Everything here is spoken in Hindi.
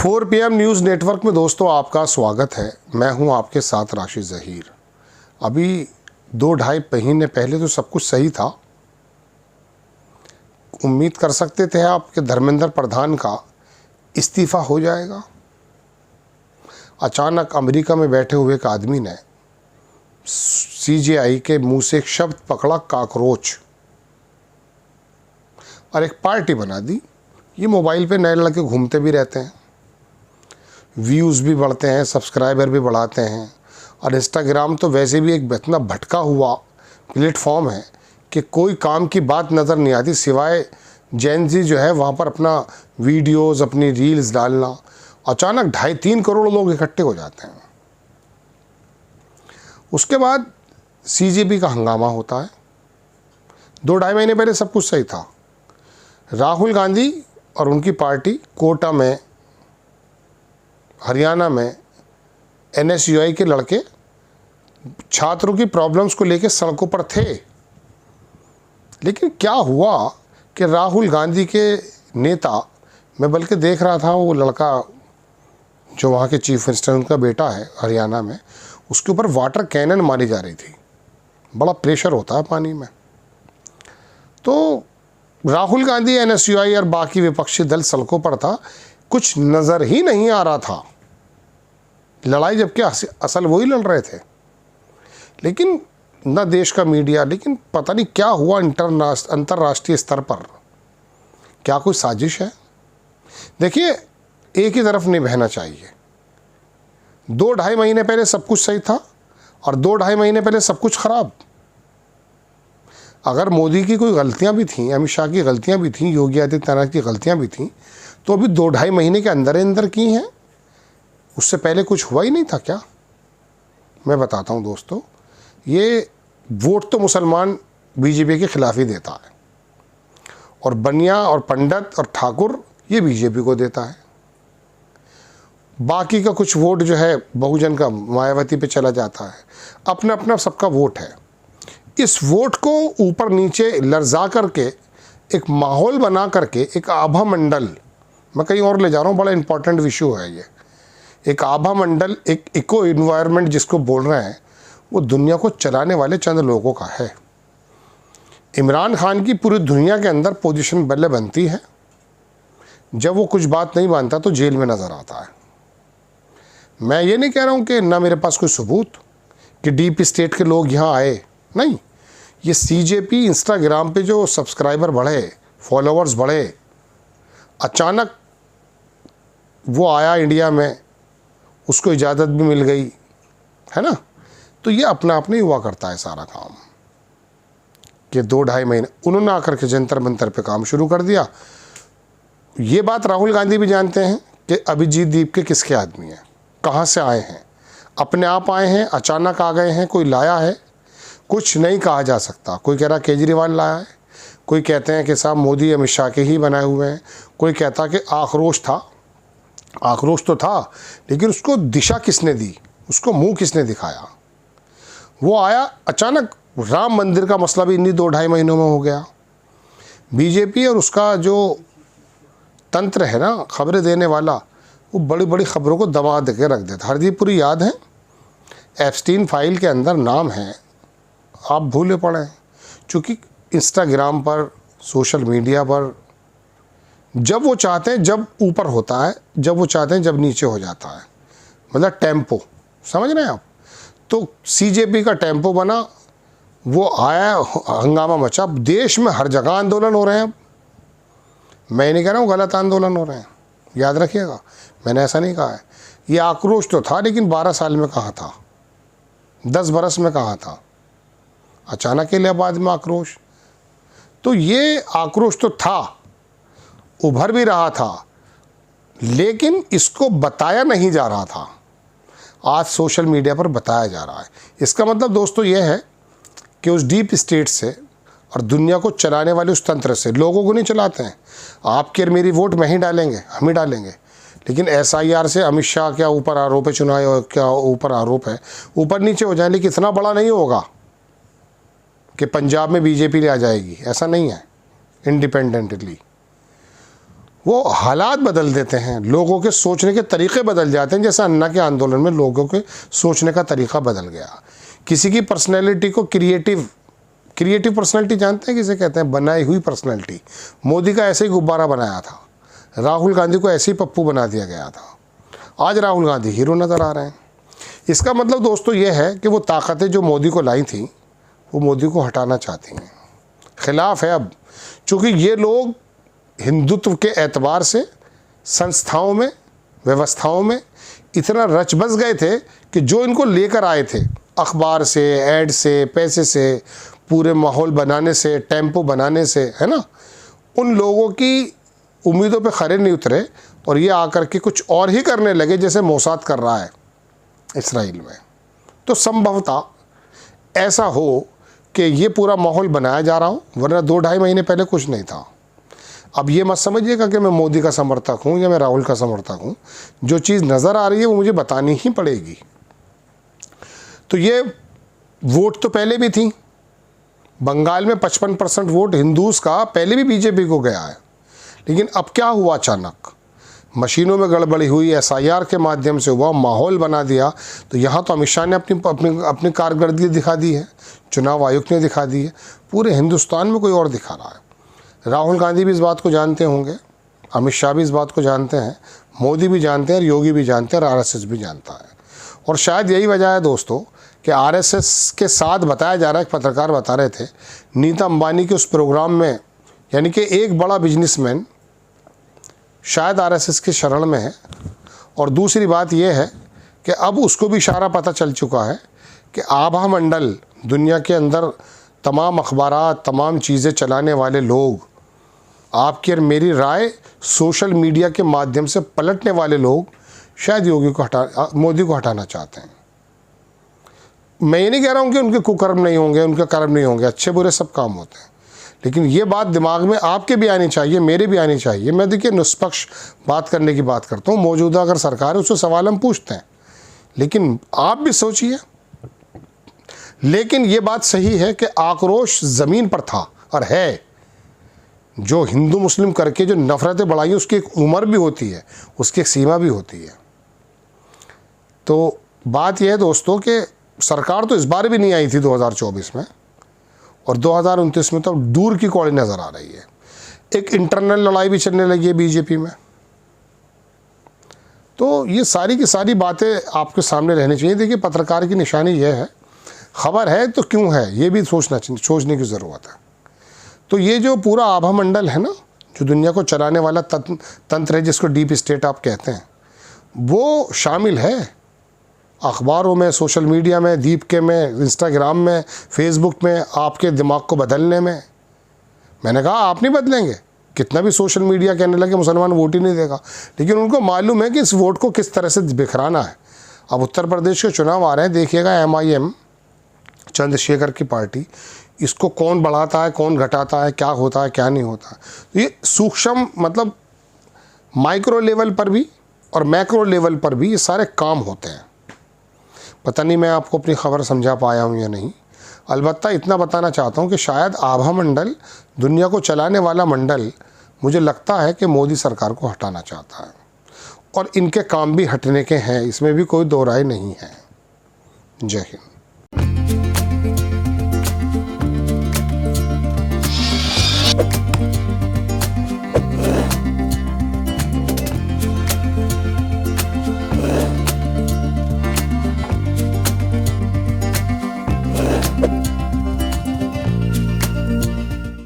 4 PM न्यूज़ नेटवर्क में दोस्तों आपका स्वागत है। मैं हूं आपके साथ राशिद ज़हीर। अभी 2-2.5 महीने पहले तो सब कुछ सही था। उम्मीद कर सकते थे आप कि धर्मेंद्र प्रधान का इस्तीफ़ा हो जाएगा। अचानक अमेरिका में बैठे हुए एक आदमी ने CJI के मुंह से एक शब्द पकड़ा, काकरोच, और एक पार्टी बना दी। ये मोबाइल पे नए लड़के घूमते भी रहते हैं, व्यूज़ भी बढ़ते हैं, सब्सक्राइबर भी बढ़ाते हैं। और इंस्टाग्राम तो वैसे भी एक इतना भटका हुआ प्लेटफॉर्म है कि कोई काम की बात नज़र नहीं आती सिवाय जेन ज़ी जो है वहाँ पर अपना वीडियोस, अपनी रील्स डालना। अचानक 2.5-3 करोड़ लोग इकट्ठे हो जाते हैं। उसके बाद CJP का हंगामा होता है। 2-2.5 महीने पहले सब कुछ सही था। राहुल गांधी और उनकी पार्टी कोटा में, हरियाणा में NSUI के लड़के छात्रों की प्रॉब्लम्स को लेकर सड़कों पर थे। लेकिन क्या हुआ कि राहुल गांधी के नेता, मैं बल्कि देख रहा था वो लड़का जो वहाँ के चीफ मिनिस्टर, उनका बेटा है हरियाणा में, उसके ऊपर वाटर कैनन मारी जा रही थी। बड़ा प्रेशर होता है पानी में। तो राहुल गांधी, NSUI और बाकी विपक्षी दल सड़कों पर था। कुछ नज़र ही नहीं आ रहा था लड़ाई, जबकि असल वही लड़ रहे थे। लेकिन न देश का मीडिया, लेकिन पता नहीं क्या हुआ अंतर्राष्ट्रीय स्तर पर। क्या कोई साजिश है? देखिए, एक ही तरफ नहीं बहना चाहिए। 2-2.5 महीने पहले सब कुछ सही था और 2-2.5 महीने पहले सब कुछ खराब। अगर मोदी की कोई गलतियां भी थीं, अमित शाह की गलतियां भी थीं, योगी आदित्यनाथ की गलतियां भी थीं, तो अभी 2-2.5 महीने के अंदर की हैं। उससे पहले कुछ हुआ ही नहीं था क्या? मैं बताता हूं दोस्तों, ये वोट तो मुसलमान BJP के खिलाफ ही देता है, और बनिया और पंडित और ठाकुर ये BJP को देता है। बाकी का कुछ वोट जो है बहुजन का मायावती पे चला जाता है। अपना अपना सबका वोट है। इस वोट को ऊपर नीचे लर्जा करके एक माहौल बना करके एक आभा मंडल, मैं कहीं और ले जा रहा हूँ, बड़ा इंपॉर्टेंट इशू है ये। एक आभा मंडल, एक इको इन्वायरमेंट जिसको बोल रहे हैं, वो दुनिया को चलाने वाले चंद लोगों का है। इमरान खान की पूरी दुनिया के अंदर पोजीशन बल्ले बनती है। जब वो कुछ बात नहीं मानता तो जेल में नज़र आता है। मैं ये नहीं कह रहा हूँ कि ना मेरे पास कोई सबूत कि डीप स्टेट के लोग यहाँ आए, नहीं। ये CJP इंस्टाग्राम पे जो सब्सक्राइबर बढ़े, फॉलोअर्स बढ़े, अचानक वो आया इंडिया में, उसको इजाज़त भी मिल गई है ना। तो ये अपना आप नहीं हुआ करता है सारा काम कि 2-2.5 महीने उन्होंने आकर के जंतर मंतर पे काम शुरू कर दिया। ये बात राहुल गांधी भी जानते हैं कि अभिजीत दीप के किसके आदमी हैं, कहाँ से आए हैं, अपने आप आए हैं, अचानक आ गए हैं, कोई लाया है, कुछ नहीं कहा जा सकता। कोई कह रहा केजरीवाल लाया है, कोई कहते हैं कि साहब मोदी अमित शाह के ही बनाए हुए हैं, कोई कहता कि आक्रोश था। आक्रोश तो था, लेकिन उसको दिशा किसने दी, उसको मुंह किसने दिखाया? वो आया अचानक। राम मंदिर का मसला भी इन्हीं 2-2.5 महीनों में हो गया। BJP और उसका जो तंत्र है ना, खबरें देने वाला, वो बड़ी बड़ी खबरों को दबा दे के रख देता। हरदीप पुरी याद है, एप्स्टीन फाइल के अंदर नाम है, आप भूले पड़े हैं। चूँकि इंस्टाग्राम पर, सोशल मीडिया पर जब वो चाहते हैं जब ऊपर होता है, जब वो चाहते हैं जब नीचे हो जाता है। मतलब टेम्पो, समझ रहे हैं आप? तो CJP का टेम्पो बना, वो आया, हंगामा मचा। देश में हर जगह आंदोलन हो रहे हैं। अब मैं नहीं कह रहा हूँ गलत आंदोलन हो रहे हैं, याद रखिएगा, मैंने ऐसा नहीं कहा है। ये आक्रोश तो था, लेकिन 12 साल में कहाँ था, 10 बरस में कहाँ था? अचानक के लिए बाद में आक्रोश। तो ये आक्रोश तो था, उभर भी रहा था, लेकिन इसको बताया नहीं जा रहा था। आज सोशल मीडिया पर बताया जा रहा है। इसका मतलब दोस्तों ये है कि उस डीप स्टेट से और दुनिया को चलाने वाले उस तंत्र से, लोगों को नहीं चलाते हैं। आपके और मेरी वोट में ही डालेंगे, हम ही डालेंगे, लेकिन SIR से अमित शाह क्या ऊपर आरोप है, चुनाव क्या ऊपर आरोप है, ऊपर नीचे हो जाए, लेकिन इतना बड़ा नहीं होगा कि पंजाब में BJP आ जाएगी। ऐसा नहीं है इंडिपेंडेंटली। वो हालात बदल देते हैं, लोगों के सोचने के तरीक़े बदल जाते हैं। जैसे अन्ना के आंदोलन में लोगों के सोचने का तरीक़ा बदल गया। किसी की पर्सनैलिटी को क्रिएटिव पर्सनैलिटी जानते हैं किसे कहते हैं? बनाई हुई पर्सनैलिटी। मोदी का ऐसे ही गुब्बारा बनाया था, राहुल गांधी को ऐसे ही पप्पू बना दिया गया था। आज राहुल गांधी हीरो नज़र आ रहे हैं। इसका मतलब दोस्तों ये है कि वो ताकतें जो मोदी को लाई थी वो मोदी को हटाना चाहती हैं, खिलाफ है अब। चूँकि ये लोग हिंदुत्व के एतबार से संस्थाओं में, व्यवस्थाओं में इतना रच बस गए थे कि जो इनको लेकर आए थे अखबार से, ऐड से, पैसे से, पूरे माहौल बनाने से, टेम्पो बनाने से, है ना, उन लोगों की उम्मीदों पे खरे नहीं उतरे और ये आकर के कुछ और ही करने लगे जैसे मोसाद कर रहा है इसराइल में। तो संभवतः ऐसा हो कि ये पूरा माहौल बनाया जा रहा हो, वरना 2-2.5 महीने पहले कुछ नहीं था। अब ये मत समझिएगा कि मैं मोदी का समर्थक हूँ या मैं राहुल का समर्थक हूँ। जो चीज़ नज़र आ रही है वो मुझे बतानी ही पड़ेगी। तो ये वोट तो पहले भी थी, बंगाल में 55% वोट हिंदूज का पहले भी बीजेपी को गया है। लेकिन अब क्या हुआ, अचानक मशीनों में गड़बड़ी हुई, SIR के माध्यम से हुआ, माहौल बना दिया। तो यहाँ तो अमित शाह ने अपनी कारकर्दगी दिखा दी है, चुनाव आयुक्त ने दिखा दी है, पूरे हिंदुस्तान में कोई और दिखा रहा है। राहुल गांधी भी इस बात को जानते होंगे, अमित शाह भी इस बात को जानते हैं, मोदी भी जानते हैं और योगी भी जानते हैं और RSS भी जानता है। और शायद यही वजह है दोस्तों कि RSS के साथ बताया जा रहा है, एक पत्रकार बता रहे थे, नीता अंबानी के उस प्रोग्राम में, यानी कि एक बड़ा बिजनेसमैन शायद RSS की शरण में है। और दूसरी बात यह है कि अब उसको भी इशारा पता चल चुका है कि आभा मंडल, दुनिया के अंदर तमाम अखबारात, तमाम चीज़ें चलाने वाले लोग, आपकी और मेरी राय सोशल मीडिया के माध्यम से पलटने वाले लोग शायद मोदी को हटाना चाहते हैं। मैं ये नहीं कह रहा हूँ कि उनके कुकर्म नहीं होंगे, उनके कर्म नहीं होंगे, अच्छे बुरे सब काम होते हैं। लेकिन ये बात दिमाग में आपके भी आनी चाहिए, मेरे भी आनी चाहिए। मैं देखिए निष्पक्ष बात करने की बात करता हूँ। मौजूदा अगर सरकार है उससे सवाल हम पूछते हैं, लेकिन आप भी सोचिए। लेकिन ये बात सही है कि आक्रोश ज़मीन पर था और है। जो हिंदू मुस्लिम करके जो नफ़रतें बढ़ाई, उसकी एक उम्र भी होती है, उसकी एक सीमा भी होती है। तो बात यह है दोस्तों कि सरकार तो इस बार भी नहीं आई थी 2024 में, और 2029 में तो दूर की कौड़ी नज़र आ रही है। एक इंटरनल लड़ाई भी चलने लगी है बीजेपी में। तो ये सारी की सारी बातें आपके सामने रहनी चाहिए। देखिए, पत्रकार की निशानी यह है, खबर है तो क्यों है, ये भी सोचने की ज़रूरत है। तो ये जो पूरा आभा मंडल है ना, जो दुनिया को चलाने वाला तंत्र है, जिसको डीप स्टेट आप कहते हैं, वो शामिल है अखबारों में, सोशल मीडिया में, दीपके में, इंस्टाग्राम में, फेसबुक में, आपके दिमाग को बदलने में। मैंने कहा आप नहीं बदलेंगे, कितना भी सोशल मीडिया कहने लगे मुसलमान वोट ही नहीं देगा, लेकिन उनको मालूम है कि इस वोट को किस तरह से बिखराना है। अब उत्तर प्रदेश के चुनाव आ रहे हैं, देखिएगा MIM, चंद्रशेखर की पार्टी, इसको कौन बढ़ाता है, कौन घटाता है, क्या होता है, क्या नहीं होता। तो ये सूक्ष्म, मतलब माइक्रो लेवल पर भी और मैक्रो लेवल पर भी ये सारे काम होते हैं। पता नहीं मैं आपको अपनी खबर समझा पाया हूँ या नहीं। अलबत्ता इतना बताना चाहता हूँ कि शायद आभा मंडल, दुनिया को चलाने वाला मंडल, मुझे लगता है कि मोदी सरकार को हटाना चाहता है, और इनके काम भी हटने के हैं, इसमें भी कोई दो राय नहीं है। जय हिंद।